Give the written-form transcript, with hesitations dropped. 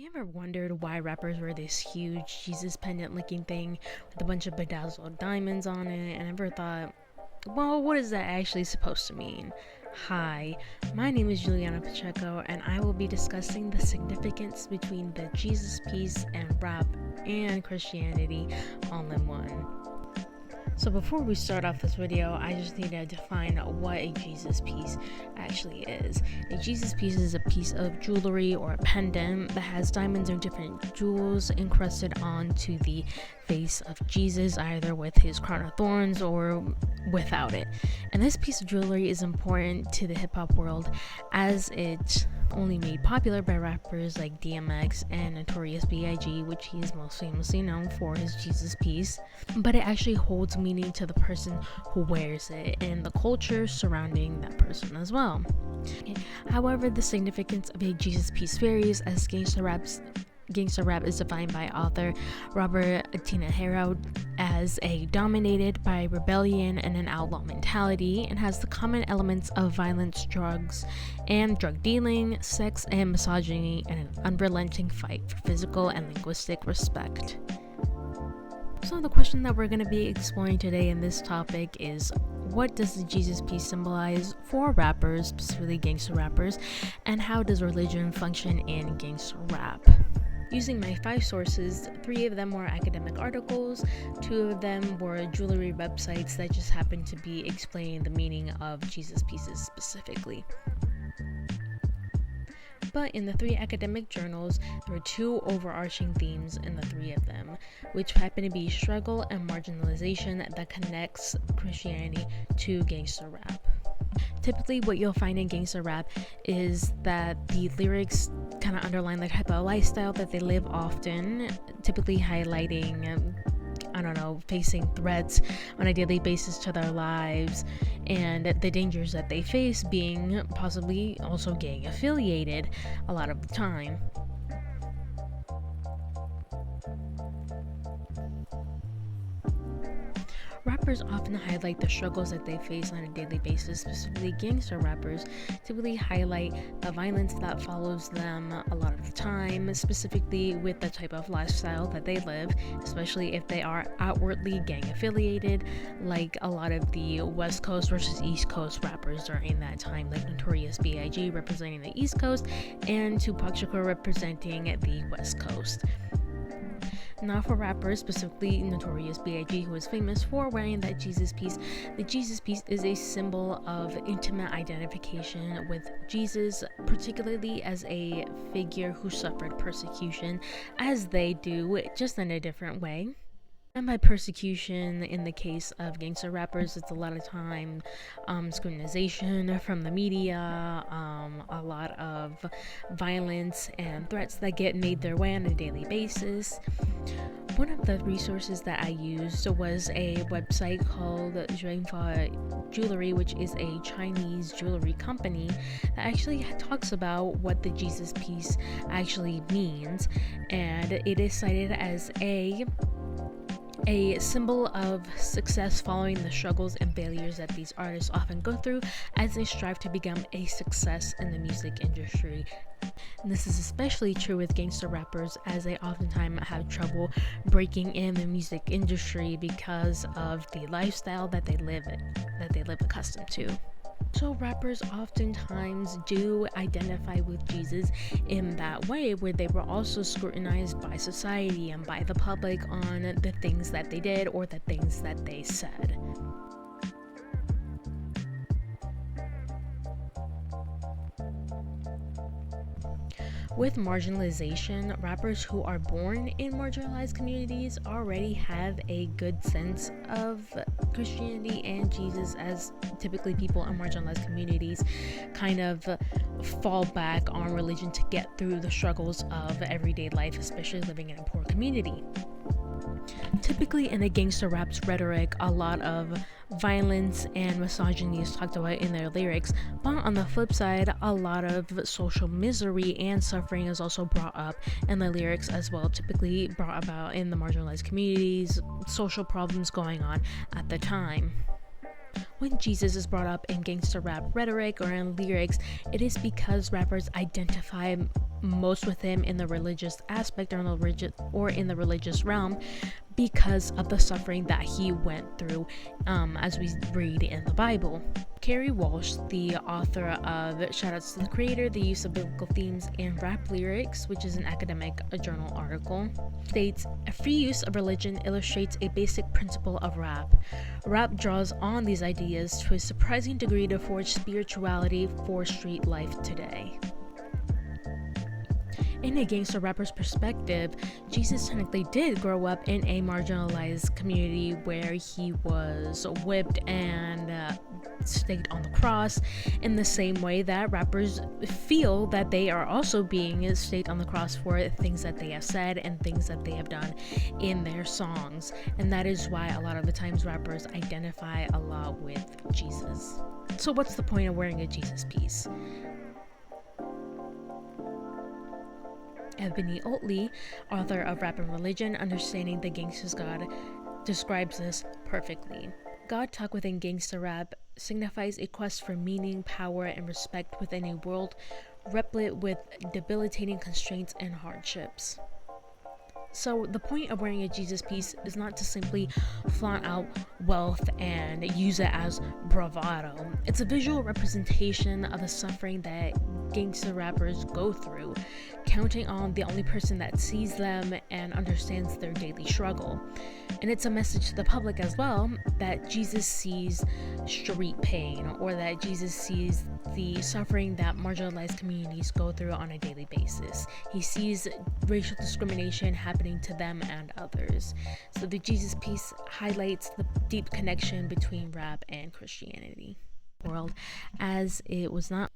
You ever wondered why rappers wear this huge Jesus pendant looking thing with a bunch of bedazzled diamonds on it, and ever thought, well, what is that actually supposed to mean? Hi, my name is Juliana Pacheco, and I will be discussing the significance between the Jesus piece and rap and Christianity all in one. So before we start off this video, I just need to define what a Jesus piece actually is. A Jesus piece is a piece of jewelry or a pendant that has diamonds or different jewels encrusted onto the face of Jesus, either with his crown of thorns or without it. And this piece of jewelry is important to the hip-hop world as it's only made popular by rappers like DMX and Notorious B.I.G., which he is most famously known for his Jesus piece, but it actually holds meaning to the person who wears it and the culture surrounding that person as well. However, the significance of a Jesus piece varies, as gangsta rap is defined by author Robert Tinajero as a dominated by rebellion and an outlaw mentality, and has the common elements of violence, drugs, and drug dealing, sex, and misogyny, and an unrelenting fight for physical and linguistic respect. So the question that we're going to be exploring today in this topic is, what does the Jesus piece symbolize for rappers, specifically gangster rappers, and how does religion function in gangster rap? Using my 5 sources, 3 of them were academic articles, 2 of them were jewelry websites that just happened to be explaining the meaning of Jesus pieces specifically. But in the 3 academic journals, there were 2 overarching themes in the 3 of them, which happen to be struggle and marginalization that connects Christianity to gangster rap. Typically, what you'll find in gangster rap is that the lyrics kind of underline the type of lifestyle that they live, often typically highlighting facing threats on a daily basis to their lives, and the dangers that they face, being possibly also gang affiliated a lot of the time. Rappers often highlight the struggles that they face on a daily basis. Specifically, gangster rappers typically highlight the violence that follows them a lot of the time, specifically with the type of lifestyle that they live, especially if they are outwardly gang affiliated, like a lot of the West Coast versus East Coast rappers during that time, like Notorious B.I.G. representing the East Coast and Tupac Shakur representing the West Coast. Now for rappers, specifically Notorious B.I.G., who is famous for wearing that Jesus piece, the Jesus piece is a symbol of intimate identification with Jesus, particularly as a figure who suffered persecution, as they do, just in a different way. And by persecution, in the case of gangster rappers, it's a lot of time scrutinization from the media, a lot of violence and threats that get made their way on a daily basis. One of the resources that I used was a website called Zhuangfa Jewelry, which is a Chinese jewelry company that actually talks about what the Jesus piece actually means, and it is cited as a symbol of success following the struggles and failures that these artists often go through as they strive to become a success in the music industry. And this is especially true with gangster rappers, as they oftentimes have trouble breaking in the music industry because of the lifestyle that they live accustomed to. So rappers oftentimes do identify with Jesus in that way, where they were also scrutinized by society and by the public on the things that they did or the things that they said. With marginalization, rappers who are born in marginalized communities already have a good sense of Christianity and Jesus, as typically people in marginalized communities kind of fall back on religion to get through the struggles of everyday life, especially living in a poor community. Typically in a gangster rap's rhetoric, a lot of violence and misogyny is talked about in their lyrics, but on the flip side, a lot of social misery and suffering is also brought up in the lyrics as well, typically brought about in the marginalized communities, social problems going on at the time. When Jesus is brought up in gangster rap rhetoric or in lyrics, it is because rappers identify most with him in the religious aspect or in the religious realm because of the suffering that he went through, as we read in the Bible. Carrie Walsh, the author of Shoutouts to the Creator, The Use of Biblical Themes in Rap Lyrics, which is an academic journal article, states, "A free use of religion illustrates a basic principle of rap. Rap draws on these ideas to a surprising degree to forge spirituality for street life today." In a gangster rapper's perspective, Jesus technically did grow up in a marginalized community where he was whipped and staked on the cross, in the same way that rappers feel that they are also being staked on the cross for things that they have said and things that they have done in their songs. And that is why a lot of the times rappers identify a lot with Jesus. So what's the point of wearing a Jesus piece? Ebony Oatley, author of Rap and Religion, Understanding the Gangsta's God, describes this perfectly. God talk within gangsta rap signifies a quest for meaning, power, and respect within a world replete with debilitating constraints and hardships. So the point of wearing a Jesus piece is not to simply flaunt out wealth and use it as bravado. It's a visual representation of the suffering that gangster rappers go through, counting on the only person that sees them and understands their daily struggle. And it's a message to the public as well that Jesus sees street pain, or that Jesus sees the suffering that marginalized communities go through on a daily basis. He sees racial discrimination happening to them and others. So the Jesus piece highlights the deep connection between rap and Christianity. World, as it was not